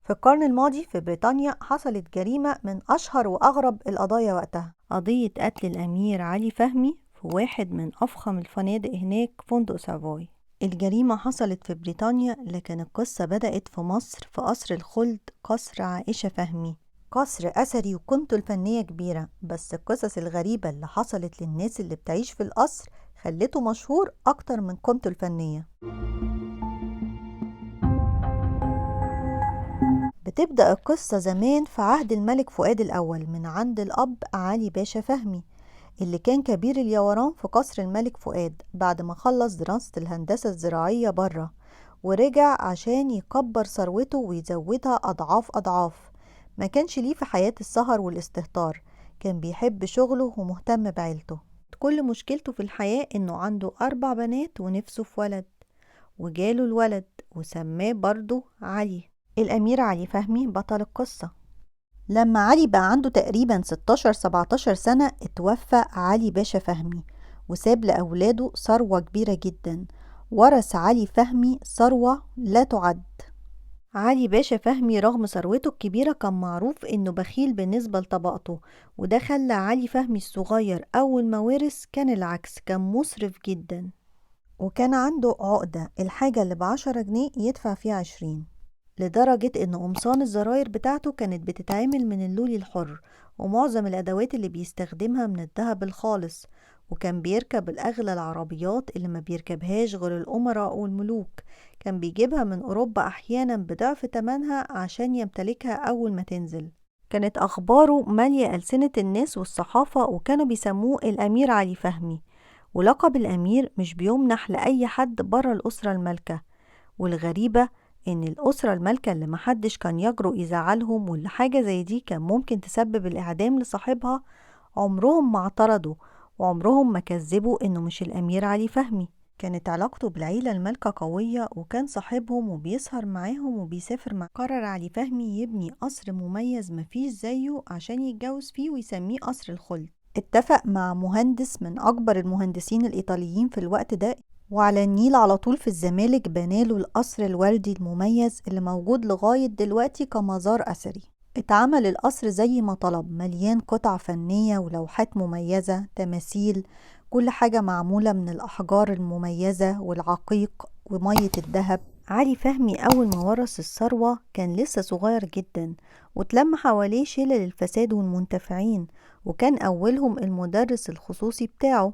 في القرن الماضي في بريطانيا حصلت جريمة من أشهر وأغرب القضايا وقتها، قضية قتل الأمير علي فهمي في واحد من أفخم الفنادق هناك، فندق سافوي. الجريمة حصلت في بريطانيا، لكن القصة بدأت في مصر في قصر الخلد، قصر عائشة فهمي. قصر أثري وقيمته الفنية كبيرة، بس القصص الغريبة اللي حصلت للناس اللي بتعيش في القصر خلته مشهور أكتر من قيمته الفنية. بتبدأ القصة زمان في عهد الملك فؤاد الأول من عند الأب علي باشا فهمي، اللي كان كبير اليوران في قصر الملك فؤاد بعد ما خلص دراسة الهندسة الزراعية بره، ورجع عشان يكبر ثروته ويزودها أضعاف أضعاف. ما كانش ليه في حياة السهر والاستهتار، كان بيحب شغله ومهتم بعيلته. كل مشكلته في الحياة إنه عنده 4 بنات ونفسه في ولد، وجاله الولد وسماه برضه علي. الأمير علي فهمي بطل القصة. لما علي بقى عنده تقريبا 16-17 سنة اتوفى علي باشا فهمي، وساب لأولاده ثروة كبيرة جدا. ورث علي فهمي ثروة لا تعد. علي باشا فهمي رغم ثروته الكبيرة كان معروف انه بخيل بالنسبة لطبقته، وده خلى علي فهمي الصغير اول ما ورث كان العكس، كان مسرف جدا، وكان عنده عقدة الحاجة اللي ب10 جنيه يدفع فيها 20، لدرجة ان قمصان الزراير بتاعته كانت بتتعمل من اللولي الحر، ومعظم الادوات اللي بيستخدمها من الذهب الخالص. وكان بيركب الاغلى العربيات اللي ما بيركبهاش غير الامراء والملوك، كان بيجيبها من اوروبا احيانا بضعف تمنها عشان يمتلكها اول ما تنزل. كانت اخباره مالية ألسنة الناس والصحافة، وكانوا بيسموه الامير علي فهمي. ولقب الامير مش بيمنح لاي حد بره الاسرة المالكة، والغريبة ان الاسرة المالكة اللي محدش كان يجرؤ يزعلهم، واللي حاجة زي دي كان ممكن تسبب الاعدام لصاحبها، عمرهم ما اعترضوا، وعمرهم ما كذبوا انه مش الامير علي فهمي. كانت علاقته بالعيلة المالكة قوية، وكان صاحبهم وبيسهر معاهم وبيسافر مع. قرر علي فهمي يبني قصر مميز مفيش زيه عشان يتجوز فيه ويسميه قصر الخلد. اتفق مع مهندس من أكبر المهندسين الإيطاليين في الوقت ده، وعلى النيل على طول في الزمالك بناله القصر الوردي المميز اللي موجود لغاية دلوقتي كمزار أثري. اتعمل القصر زي ما طلب، مليان قطع فنية ولوحات مميزة، تماثيل، كل حاجة معمولة من الأحجار المميزة والعقيق ومية الذهب. علي فهمي أول ما ورث الثروة كان لسه صغير جدا، واتلم حواليه شلل الفساد والمنتفعين، وكان أولهم المدرس الخصوصي بتاعه،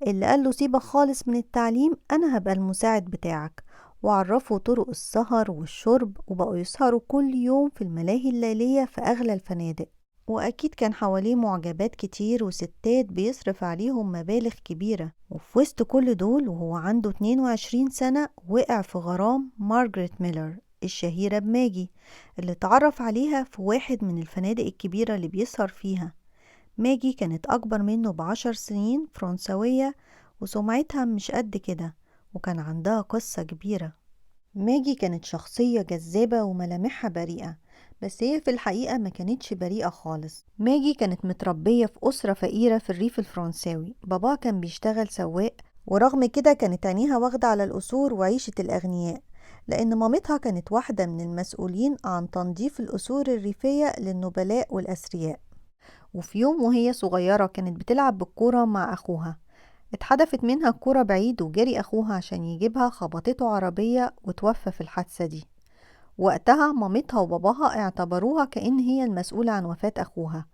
اللي قاله سيبك خالص من التعليم، أنا هبقى المساعد بتاعك. وعرفوا طرق السهر والشرب، وبقوا يسهروا كل يوم في الملاهي الليلية في أغلى الفنادق. وأكيد كان حواليه معجبات كتير وستات بيصرف عليهم مبالغ كبيرة. وفي وسط كل دول وهو عنده 22 سنة وقع في غرام مارجريت ميلر الشهيرة بماجي، اللي اتعرف عليها في واحد من الفنادق الكبيرة اللي بيسهر فيها. ماجي كانت أكبر منه ب10 سنين، فرنسوية، وسمعتها مش قد كده، وكان عندها قصة كبيرة. ماجي كانت شخصية جذابة وملامحها بريئة، بس هي في الحقيقة ما كانتش بريئة خالص. ماجي كانت متربية في أسرة فقيرة في الريف الفرنساوي، باباها كان بيشتغل سواق، ورغم كده كانت عينيها واخدة على القصور وعيشة الأغنياء، لأن مامتها كانت واحدة من المسؤولين عن تنظيف القصور الريفية للنبلاء والأثرياء. وفي يوم وهي صغيرة كانت بتلعب بالكورة مع أخوها، اتحدفت منها الكورة بعيد، وجري أخوها عشان يجيبها، خبطته عربية وتوفى في الحادثة دي. وقتها مامتها وباباها اعتبروها كأن هي المسؤولة عن وفاة أخوها،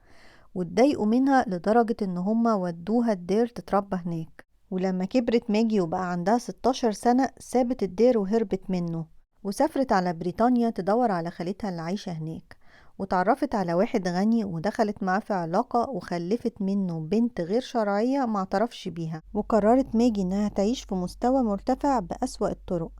واتضايقوا منها لدرجة إن هما ودوها الدير تتربى هناك. ولما كبرت ماجي وبقى عندها 16 سنة سابت الدير وهربت منه، وسافرت على بريطانيا تدور على خالتها اللي عايشة هناك، وتعرفت على واحد غني ودخلت معاه في علاقة وخلفت منه بنت غير شرعية ما اعترفش بيها. وقررت ماجي انها تعيش في مستوى مرتفع بأسوأ الطرق،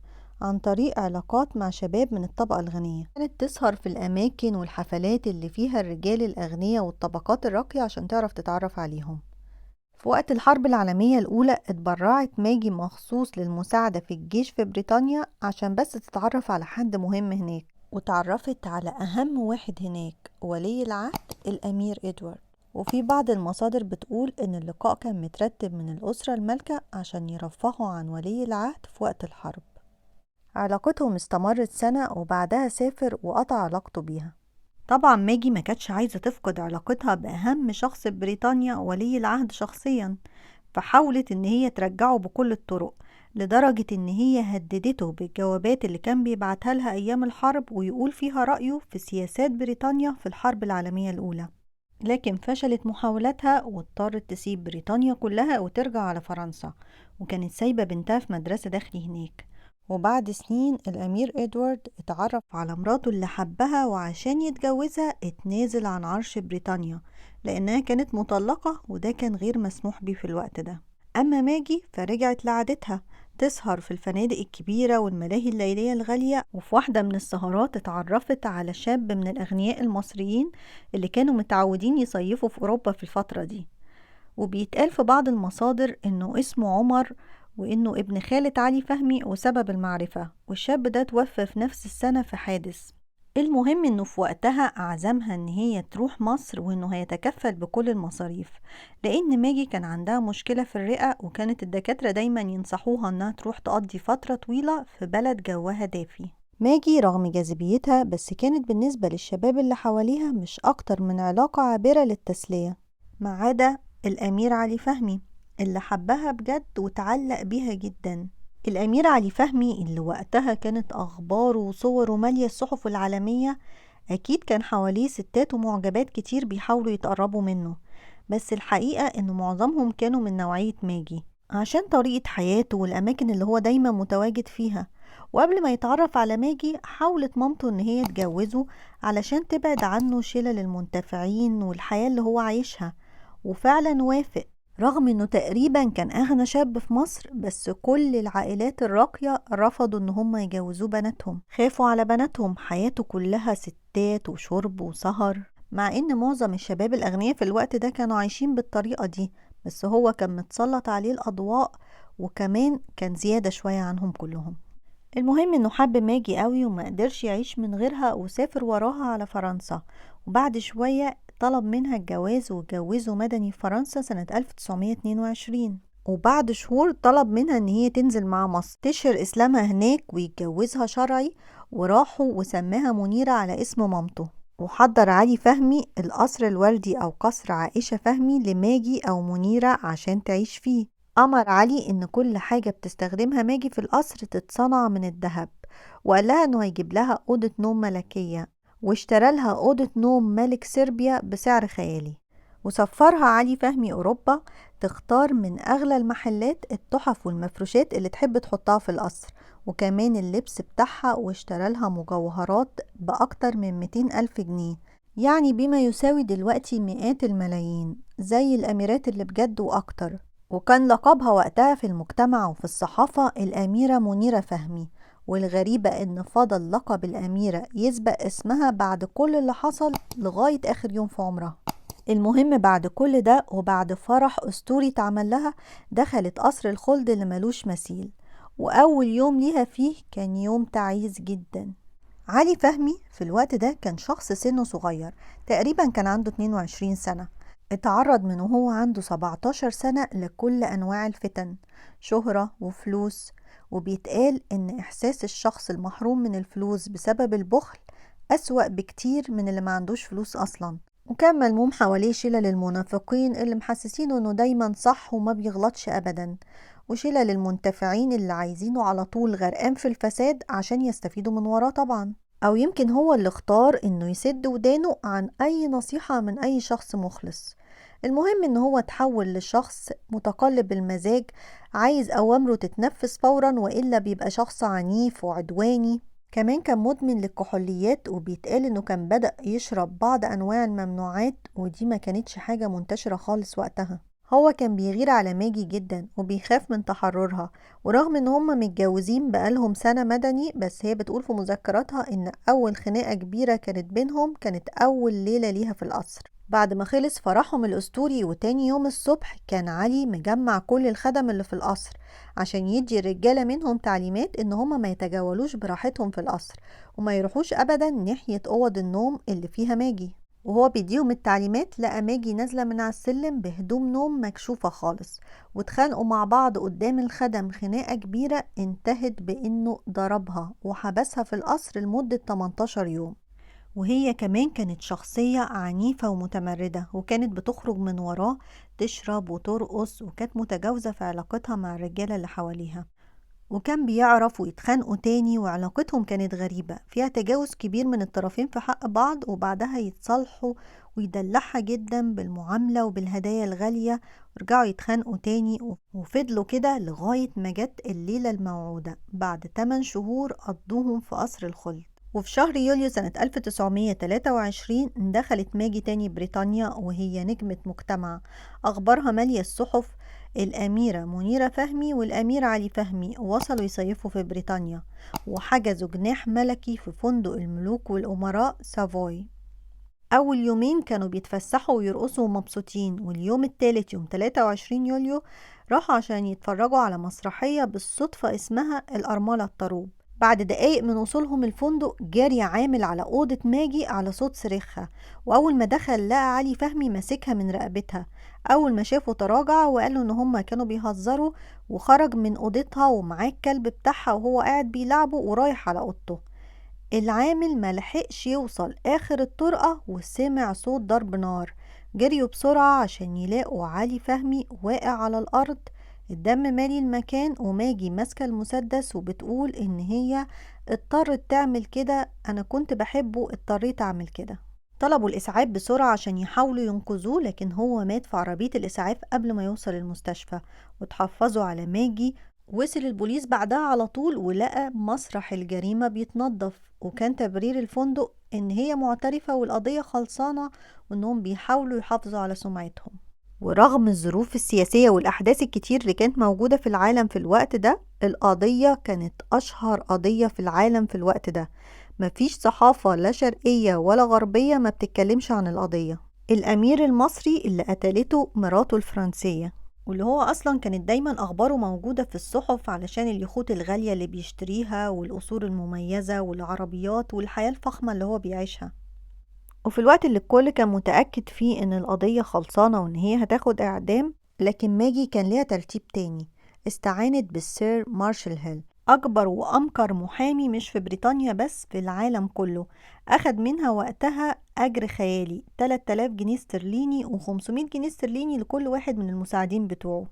عن طريق علاقات مع شباب من الطبقة الغنية. كانت تسهر في الأماكن والحفلات اللي فيها الرجال الأغنياء والطبقات الراقية عشان تعرف تتعرف عليهم. في وقت الحرب العالمية الأولى اتبرعت ماجي مخصوص للمساعدة في الجيش في بريطانيا عشان بس تتعرف على حد مهم هناك، وتعرفت على أهم واحد هناك، ولي العهد الأمير إدوارد. وفي بعض المصادر بتقول إن اللقاء كان مترتب من الأسرة المالكة عشان يرفهوا عن ولي العهد في وقت الحرب. علاقتهم استمرت سنة وبعدها سافر وقطع علاقته بيها. طبعا ماجي ما كانتش عايزة تفقد علاقتها بأهم شخص في بريطانيا، ولي العهد شخصيا، فحاولت ان هي ترجعه بكل الطرق، لدرجة ان هي هددته بالجوابات اللي كان بيبعتها لها ايام الحرب ويقول فيها رأيه في سياسات بريطانيا في الحرب العالمية الاولى. لكن فشلت محاولاتها واضطرت تسيب بريطانيا كلها وترجع على فرنسا، وكانت سايبة بنتها في مدرسة داخلي هناك. وبعد سنين الأمير إدوارد اتعرف على مراته اللي حبها، وعشان يتجوزها اتنازل عن عرش بريطانيا لأنها كانت مطلقة، وده كان غير مسموح بيه في الوقت ده. أما ماجي فرجعت لعادتها، تسهر في الفنادق الكبيرة والملاهي الليلية الغالية، وفي واحدة من السهرات اتعرفت على شاب من الأغنياء المصريين اللي كانوا متعودين يصيفوا في أوروبا في الفترة دي. وبيتقال في بعض المصادر إنه اسمه عمر، وإنه ابن خالة علي فهمي وسبب المعرفة، والشاب ده توفى في نفس السنة في حادث. المهم إنه في وقتها أعزمها إن هي تروح مصر، وإنه هيتكفل بكل المصاريف، لأن ماجي كان عندها مشكلة في الرئة، وكانت الدكاترة دايما ينصحوها إنها تروح تقضي فترة طويلة في بلد جوها دافي. ماجي رغم جاذبيتها بس كانت بالنسبة للشباب اللي حواليها مش أكتر من علاقة عابرة للتسلية، ما عدا الأمير علي فهمي اللي حبها بجد وتعلق بيها جدا. الأمير علي فهمي اللي وقتها كانت أخباره وصوره مالية الصحف العالمية، أكيد كان حواليه ستات ومعجبات كتير بيحاولوا يتقربوا منه، بس الحقيقة إن معظمهم كانوا من نوعية ماجي عشان طريقة حياته والأماكن اللي هو دايما متواجد فيها. وقبل ما يتعرف على ماجي حاولت مامته إن هي تجوزه علشان تبعد عنه شلل المنتفعين والحياة اللي هو عايشها، وفعلا وافق، رغم انه تقريبا كان اغنى شاب في مصر، بس كل العائلات الراقية رفضوا ان هم يجوزوه بناتهم، خافوا على بناتهم، حياته كلها ستات وشرب وسهر، مع ان معظم الشباب الاغنياء في الوقت ده كانوا عايشين بالطريقة دي، بس هو كان متسلط عليه الاضواء، وكمان كان زيادة شوية عنهم كلهم. المهم انه حب ماجي قوي وما قدرش يعيش من غيرها، وسافر وراها على فرنسا، وبعد شوية طلب منها الجواز واتجوزوا مدني في فرنسا سنة 1922. وبعد شهور طلب منها ان هي تنزل مع مصر تشهر اسلامها هناك ويتجوزها شرعي، وراحوا وسماها منيرة على اسم مامته. وحضر علي فهمي القصر الوردي او قصر عائشة فهمي لماجي او منيرة عشان تعيش فيه. أمر علي إن كل حاجة بتستخدمها ماجي في القصر تتصنع من الذهب، وقال لها إنه هيجيب لها أوضة نوم ملكية، واشترى لها أوضة نوم ملك صربيا بسعر خيالي. وسفرها علي فهمي أوروبا تختار من أغلى المحلات التحف والمفروشات اللي تحب تحطها في القصر، وكمان اللبس بتاعها، واشترى لها مجوهرات بأكتر من 200 ألف جنيه، يعني بما يساوي دلوقتي مئات الملايين، زي الأميرات اللي بجد وأكتر. وكان لقبها وقتها في المجتمع وفي الصحافة الأميرة منيرة فهمي، والغريبة إن فضل لقب الأميرة يسبق اسمها بعد كل اللي حصل لغاية آخر يوم في عمرها. المهم بعد كل ده وبعد فرح أسطوري اتعمل لها، دخلت قصر الخلد اللي ملوش مثيل، وأول يوم ليها فيه كان يوم تعيس جدا. علي فهمي في الوقت ده كان شخص سنه صغير، تقريبا كان عنده 22 سنة، اتعرض من وهو عنده 17 سنة لكل أنواع الفتن، شهرة وفلوس، وبيتقال إن إحساس الشخص المحروم من الفلوس بسبب البخل أسوأ بكتير من اللي ما عندوش فلوس أصلا. وكان ملموم حواليه شلل المنافقين اللي محسسينه إنه دايما صح وما بيغلطش أبدا، وشلل المنتفعين اللي عايزينه على طول غرقان في الفساد عشان يستفيدوا من وراه طبعا، أو يمكن هو اللي اختار إنه يسد ودانه عن أي نصيحة من أي شخص مخلص. المهم إن هو تحول لشخص متقلب المزاج، عايز أوامره تتنفذ فورا، وإلا بيبقى شخص عنيف وعدواني. كمان كان مدمن للكحوليات، وبيتقال إنه كان بدأ يشرب بعض أنواع الممنوعات، ودي ما كانتش حاجة منتشرة خالص وقتها. هو كان بيغير على ماجي جدا وبيخاف من تحررها، ورغم ان هما متجوزين بقالهم سنة مدني، بس هي بتقول في مذكراتها ان اول خناقة كبيرة كانت بينهم كانت اول ليلة ليها في القصر بعد ما خلص فرحهم الاسطوري. وتاني يوم الصبح كان علي مجمع كل الخدم اللي في القصر عشان يدي الرجالة منهم تعليمات ان هما ما يتجولوش براحتهم في القصر، وما يروحوش ابدا ناحية اوض النوم اللي فيها ماجي. وهو بيديهم التعليمات لقى ماجي نازلة من على السلم بهدوم نوم مكشوفة خالص، واتخانقوا مع بعض قدام الخدم خناقة كبيرة انتهت بانه ضربها وحبسها في القصر لمدة 18 يوم. وهي كمان كانت شخصية عنيفة ومتمردة، وكانت بتخرج من وراه تشرب وترقص، وكانت متجاوزة في علاقتها مع الرجالة اللي حواليها. وكان بيعرف ويتخانقوا تاني، وعلاقتهم كانت غريبة فيها تجاوز كبير من الطرفين في حق بعض، وبعدها يتصالحوا ويدلعها جدا بالمعاملة وبالهدايا الغالية، ورجعوا يتخانقوا تاني. وفضلوا كده لغاية ما جت الليلة الموعودة بعد 8 شهور قضوهم في قصر الخلد. وفي شهر يوليو سنة 1923 دخلت ماجي تاني بريطانيا، وهي نجمة مجتمع أخبارها مالية الصحف. الأميرة منيرة فهمي والأمير علي فهمي وصلوا يصيفوا في بريطانيا، وحجزوا جناح ملكي في فندق الملوك والأمراء سافوي. أول يومين كانوا بيتفسحوا ويرقصوا ومبسوطين، واليوم التالت يوم 23 يوليو راحوا عشان يتفرجوا على مسرحية بالصدفة اسمها الأرملة الطروب. بعد دقايق من وصولهم الفندق جاري عامل على أوضة ماجي على صوت صريخها، وأول ما دخل لقى علي فهمي ماسكها من رقبتها. أول ما شافه تراجع وقالوا إن هما كانوا بيهزروا، وخرج من أوضتها ومعاه الكلب بتاعها وهو قاعد بيلعبه ورايح على أوضته. العامل ملحقش يوصل آخر الطرقة وسمع صوت ضرب نار، جريوا بسرعة عشان يلاقوا علي فهمي واقع على الأرض، الدم مالي المكان، وماجي ماسكة المسدس وبتقول إن هي اضطرت تعمل كده، أنا كنت بحبه اضطريت أعمل كده. طلبوا الإسعاف بسرعة عشان يحاولوا ينقذوه، لكن هو مات في عربية الإسعاف قبل ما يوصل المستشفى، وتحفظوا على ماجي. وصل البوليس بعدها على طول ولقى مسرح الجريمة بيتنظف، وكان تبرير الفندق إن هي معترفة والقضية خلصانة، وإنهم بيحاولوا يحافظوا على سمعتهم. ورغم الظروف السياسية والأحداث الكتير اللي كانت موجودة في العالم في الوقت ده، القضية كانت أشهر قضية في العالم في الوقت ده. مفيش صحافة لا شرقية ولا غربية ما بتتكلمش عن القضية. الأمير المصري اللي قتلته مراته الفرنسية، واللي هو أصلا كانت دايما أخباره موجودة في الصحف علشان اليخوت الغالية اللي بيشتريها والقصور المميزة والعربيات والحياة الفخمة اللي هو بيعيشها. وفي الوقت اللي الكل كان متأكد فيه إن القضية خلصانة وإن هي هتاخد إعدام، لكن ماجي كان ليها ترتيب تاني. استعانت بالسير مارشال هيل، أكبر وأمكر محامي مش في بريطانيا بس في العالم كله. أخد منها وقتها أجر خيالي 3000 جنيه استرليني و500 جنيه استرليني لكل واحد من المساعدين بتوعه.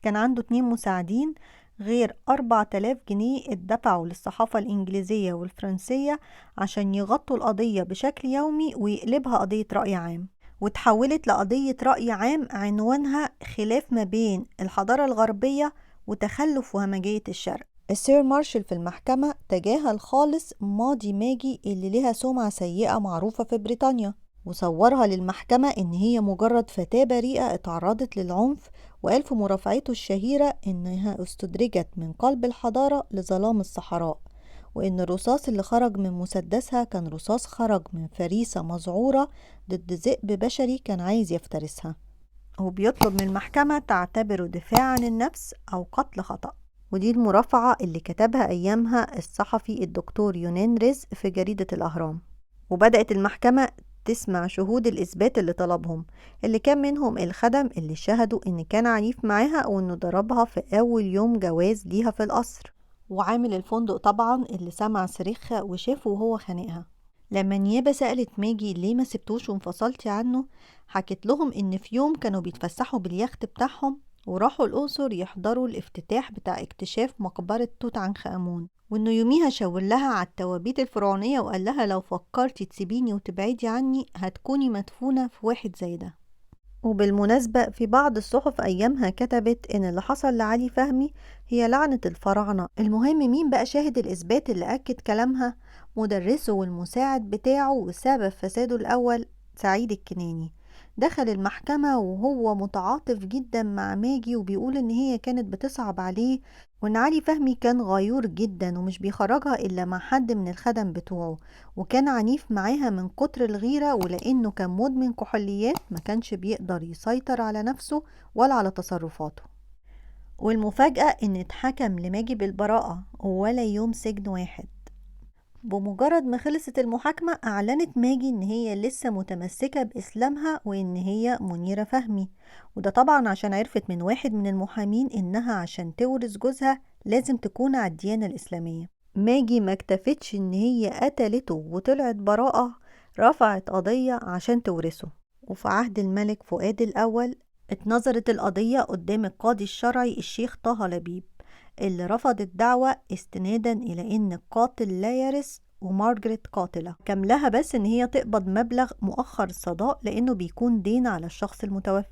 كان عنده 2 مساعدين، غير 4000 جنيه اتدفعوا للصحافة الإنجليزية والفرنسية عشان يغطوا القضية بشكل يومي ويقلبها قضية رأي عام. وتحولت لقضية رأي عام عنوانها خلاف ما بين الحضارة الغربية وتخلف وهمجية الشرق. السير مارشال في المحكمة تجاهل خالص ماضي ماجي اللي لها سمعة سيئة معروفة في بريطانيا، وصورها للمحكمة إن هي مجرد فتاة بريئة اتعرضت للعنف، وقال في مرافعته الشهيرة إنها استدرجت من قلب الحضارة لظلام الصحراء، وإن الرصاص اللي خرج من مسدسها كان رصاص خرج من فريسة مذعورة ضد ذئب بشري كان عايز يفترسها. وبيطلب من المحكمة تعتبره دفاع عن النفس أو قتل خطأ. ودي المرافعة اللي كتبها أيامها الصحفي الدكتور يونان رزق في جريدة الأهرام. وبدأت المحكمة تسمع شهود الإثبات اللي طلبهم، اللي كان منهم الخدم اللي شهدوا إن كان عنيف معاها وإنه ضربها في أول يوم جواز ليها في القصر، وعامل الفندق طبعا اللي سمع صريخها وشافه وهو خانقها. لما النيابة سألت ماجي ليه ما سبتوش وانفصلتي عنه، حكت لهم إن في يوم كانوا بيتفسحوا باليخت بتاعهم وراحوا الأقصر يحضروا الافتتاح بتاع اكتشاف مقبرة توت عنخ آمون، وإنه يوميها شاور لها على التوابيت الفرعونية وقال لها لو فكرتي تسيبيني وتبعدي عني هتكوني مدفونة في واحد زي ده. وبالمناسبة في بعض الصحف أيامها كتبت إن اللي حصل لعلي فهمي هي لعنة الفراعنة. المهم مين بقى شاهد الإثبات اللي أكد كلامها؟ مدرسه والمساعد بتاعه وسبب فساده الأول، سعيد الكناني. دخل المحكمة وهو متعاطف جدا مع ماجي، وبيقول إن هي كانت بتصعب عليه، وإن علي فهمي كان غيور جدا ومش بيخرجها إلا مع حد من الخدم بتوعه، وكان عنيف معاها من كتر الغيرة، ولأنه كان مدمن كحوليات ما كانش بيقدر يسيطر على نفسه ولا على تصرفاته. والمفاجأة إن اتحكم لماجي بالبراءة ولا يوم سجن واحد. بمجرد ما خلصت المحاكمة أعلنت ماجي إن هي لسه متمسكة بإسلامها وإن هي منيرة فهمي، وده طبعا عشان عرفت من واحد من المحامين إنها عشان تورث جوزها لازم تكون على الديانة الإسلامية. ماجي ما اكتفتش إن هي قتلته وطلعت براءة، رفعت قضية عشان تورثه. وفي عهد الملك فؤاد الأول اتنظرت القضية قدام القاضي الشرعي الشيخ طه لبيب، اللي رفض الدعوة استنادا إلى إن القاتل لا يرث ومارجريت قاتلة، كان لها بس إن هي تقبض مبلغ مؤخر الصداق لأنه بيكون دين على الشخص المتوفي.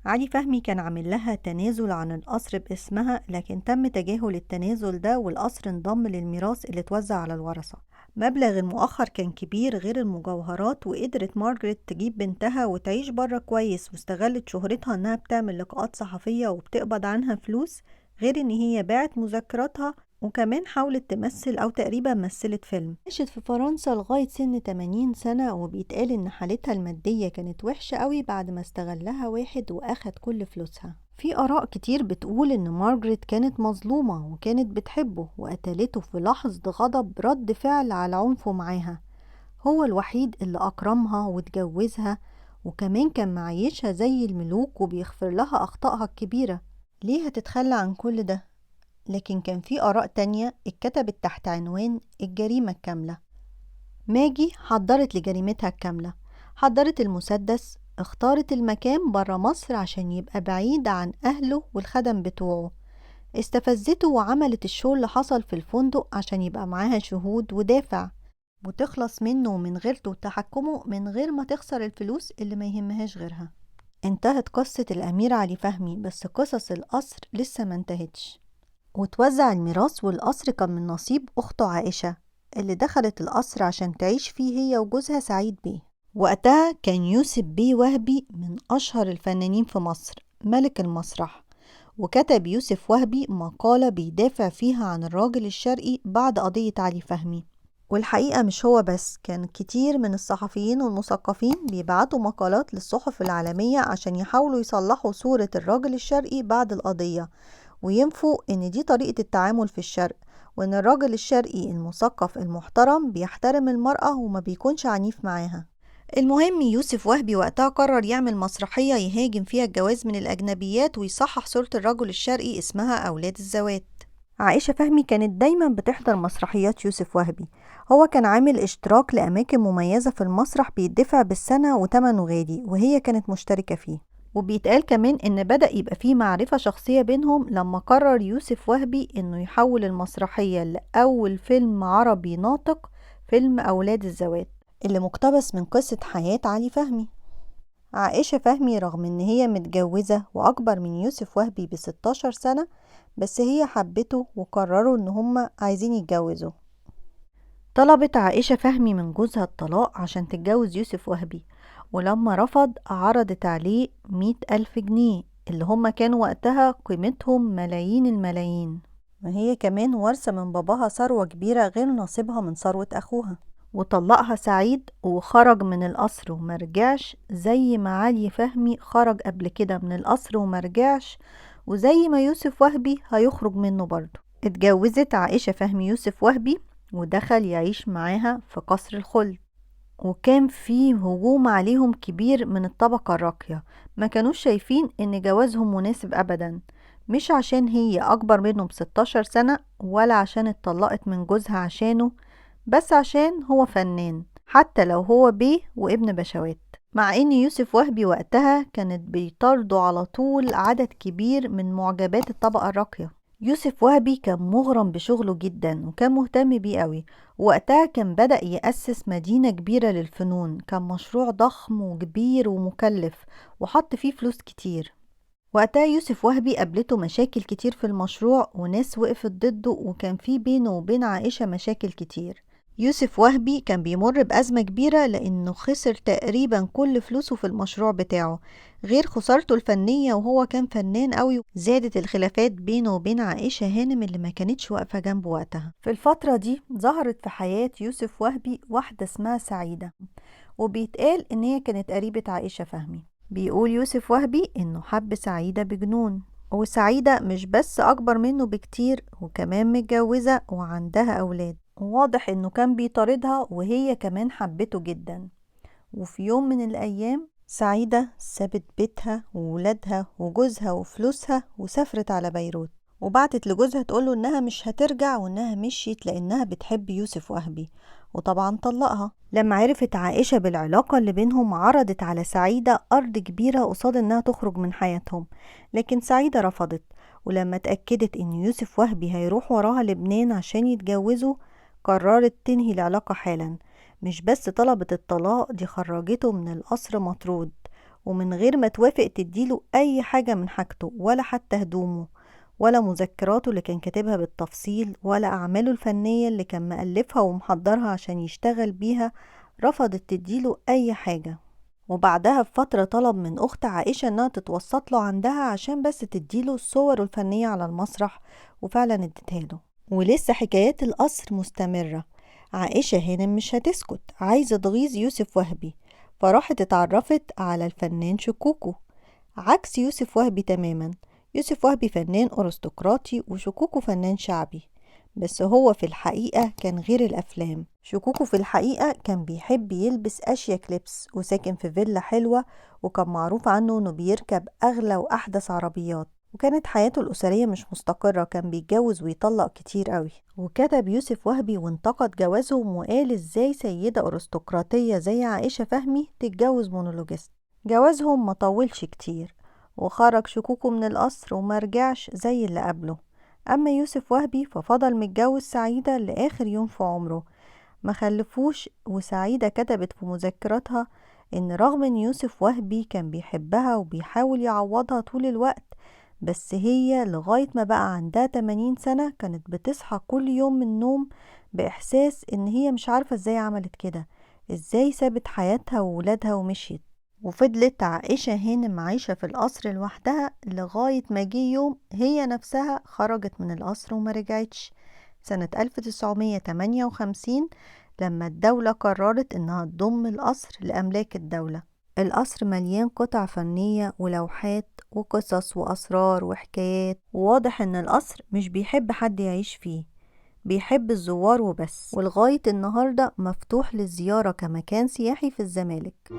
علي فهمي كان عامل لها تنازل عن القصر باسمها، لكن تم تجاهل التنازل ده والقصر انضم للميراث اللي اتوزع على الورثة. مبلغ المؤخر كان كبير غير المجوهرات، وقدرت مارجريت تجيب بنتها وتعيش بره كويس، واستغلت شهرتها انها بتعمل لقاءات صحفية وبتقبض عنها فلوس، غير ان هي باعت مذكراتها وكمان حاولت تمثل أو تقريبا مثلت فيلم. عاشت في فرنسا لغاية سن 80 سنة، وبيتقال إن حالتها المادية كانت وحشة قوي بعد ما استغلها واحد وأخد كل فلوسها. في آراء كتير بتقول إن مارجريت كانت مظلومة وكانت بتحبه وقتلته في لحظة غضب رد فعل على عنفه معاها. هو الوحيد اللي أكرمها واتجوزها، وكمان كان معيشها زي الملوك وبيغفر لها أخطائها الكبيرة. ليه هتتخلى عن كل ده؟ لكن كان في آراء تانية اتكتبت تحت عنوان الجريمة الكاملة. ماجي حضرت لجريمتها الكاملة، حضرت المسدس، اختارت المكان برا مصر عشان يبقى بعيد عن أهله والخدم بتوعه، استفزته وعملت الشو اللي حصل في الفندق عشان يبقى معاها شهود ودافع وتخلص منه ومن غيرته وتحكمه من غير ما تخسر الفلوس اللي ما يهمهاش غيرها. انتهت قصة الأمير علي فهمي، بس قصص القصر لسه ما انتهتش. وتوزع الميراث، والقصر كان من نصيب أخته عائشة اللي دخلت القصر عشان تعيش فيه هي وجوزها سعيد بيه. وقتها كان يوسف بيه وهبي من أشهر الفنانين في مصر، ملك المسرح، وكتب يوسف وهبي مقالة بيدافع فيها عن الراجل الشرقي بعد قضية علي فهمي. والحقيقة مش هو بس، كان كتير من الصحفيين والمثقفين بيبعتوا مقالات للصحف العالمية عشان يحاولوا يصلحوا صورة الراجل الشرقي بعد القضية، وينفوا ان دي طريقة التعامل في الشرق، وان الراجل الشرقي المثقف المحترم بيحترم المرأة وما بيكونش عنيف معاها. المهم يوسف وهبي وقتها قرر يعمل مسرحية يهاجم فيها الجواز من الأجنبيات ويصحح صورة الرجل الشرقي اسمها أولاد الزوات. عائشة فهمي كانت دايما بتحضر مسرحيات يوسف وهبي. هو كان عامل اشتراك لأماكن مميزة في المسرح بيدفع بالسنة وتمنه غالي، وهي كانت مشتركة فيه. وبيتقال كمان ان بدأ يبقى فيه معرفة شخصية بينهم لما قرر يوسف وهبي انه يحول المسرحية لأول فيلم عربي ناطق، فيلم أولاد الزوات اللي مقتبس من قصة حياة علي فهمي. عائشة فهمي رغم ان هي متجوزة واكبر من يوسف وهبي ب16 سنة، بس هي حبته وقرروا ان هما عايزين يتجوزوا. طلبت عائشة فهمي من جوزها الطلاق عشان تتجوز يوسف وهبي، ولما رفض عرضت عليه 100,000 جنيه اللي هما كانوا وقتها قيمتهم ملايين الملايين، وهي كمان ورثة من باباها ثروة كبيرة غير نصيبها من ثروة أخوها. وطلقها سعيد وخرج من القصر ومرجعش، زي ما علي فهمي خرج قبل كده من القصر ومرجعش، وزي ما يوسف وهبي هيخرج منه برضه. اتجوزت عائشة فهمي يوسف وهبي ودخل يعيش معاها في قصر الخلد، وكان في هجوم عليهم كبير من الطبقة الراقية، ما كانوش شايفين ان جوازهم مناسب ابدا، مش عشان هي اكبر منهم ب16 سنة ولا عشان اتطلقت من جوزها عشانه، بس عشان هو فنان حتى لو هو بيه وابن بشوات. مع ان يوسف وهبي وقتها كانت بيطارده على طول عدد كبير من معجبات الطبقة الراقية. يوسف وهبي كان مغرم بشغله جدا وكان مهتم بيه قوي، وقتها كان بدأ يأسس مدينة كبيرة للفنون، كان مشروع ضخم وكبير ومكلف وحط فيه فلوس كتير. وقتها يوسف وهبي قابلته مشاكل كتير في المشروع وناس وقفت ضده، وكان في بينه وبين عائشة مشاكل كتير. يوسف وهبي كان بيمر بأزمة كبيرة لأنه خسر تقريبا كل فلوسه في المشروع بتاعه، غير خسارته الفنية وهو كان فنان قوي. زادت الخلافات بينه وبين عائشة هانم اللي ما كانتش واقفة جنبه وقتها. في الفترة دي ظهرت في حياة يوسف وهبي واحدة اسمها سعيدة، وبيتقال إن هي كانت قريبة عائشة فهمي. بيقول يوسف وهبي إنه حب سعيدة بجنون، وسعيدة مش بس أكبر منه بكتير وكمان متجوزة وعندها أولاد. واضح إنه كان بيطاردها وهي كمان حبته جدا. وفي يوم من الأيام سعيدة سابت بيتها وولادها وجوزها وفلوسها وسافرت على بيروت، وبعتت لجوزها تقوله إنها مش هترجع وإنها مشيت لأنها بتحب يوسف وهبي، وطبعا طلقها. لما عرفت عائشة بالعلاقة اللي بينهم عرضت على سعيدة أرض كبيرة قصاد إنها تخرج من حياتهم، لكن سعيدة رفضت. ولما اتأكدت إن يوسف وهبي هيروح وراها لبنان عشان يتجوزوا قررت تنهي العلاقة حالا. مش بس طلبت الطلاق، دي خرجته من القصر مطرود، ومن غير ما توافق تديله أي حاجة من حاجته ولا حتى هدومه ولا مذكراته اللي كان كاتبها بالتفصيل ولا أعماله الفنية اللي كان مألفها ومحضرها عشان يشتغل بيها. رفضت تديله أي حاجة. وبعدها بفترة طلب من أخت عائشة إنها تتوسط له عندها عشان بس تديله الصور الفنية على المسرح، وفعلا اديتها له. ولسه حكايات القصر مستمرة. عائشة هانم مش هتسكت، عايزة تغيظ يوسف وهبي، فراحت اتعرفت على الفنان شكوكو، عكس يوسف وهبي تماما. يوسف وهبي فنان أرستقراطي وشكوكو فنان شعبي، بس هو في الحقيقة كان غير الأفلام. شكوكو في الحقيقة كان بيحب يلبس أشيك لبس وساكن في فيلا حلوة، وكان معروف عنه إنه بيركب أغلى وأحدث عربيات، وكانت حياته الأسرية مش مستقرة، كان بيتجوز ويطلق كتير قوي. وكتب يوسف وهبي وانتقد جوازهم وقال ازاي سيدة أرستقراطية زي عائشة فهمي تتجوز مونولوجيست. جوازهم ما طولش كتير، وخرج شكوكو من القصر ومرجعش زي اللي قبله. أما يوسف وهبي ففضل متجوز سعيدة لآخر يوم في عمره، ما خلفوش. وسعيدة كتبت في مذكراتها إن رغم إن يوسف وهبي كان بيحبها وبيحاول يعوضها طول الوقت، بس هي لغاية ما بقى عندها 80 سنة كانت بتصحى كل يوم من النوم بإحساس إن هي مش عارفة إزاي عملت كده، إزاي سابت حياتها وولادها ومشيت. وفضلت عائشة هانم عايشة في القصر لوحدها لغاية ما جه يوم هي نفسها خرجت من القصر وما رجعتش، سنة 1958، لما الدولة قررت إنها تضم القصر لأملاك الدولة. القصر مليان قطع فنية ولوحات وقصص وأسرار وحكايات، وواضح إن القصر مش بيحب حد يعيش فيه، بيحب الزوار وبس. ولغاية النهاردة مفتوح للزيارة كمكان سياحي في الزمالك.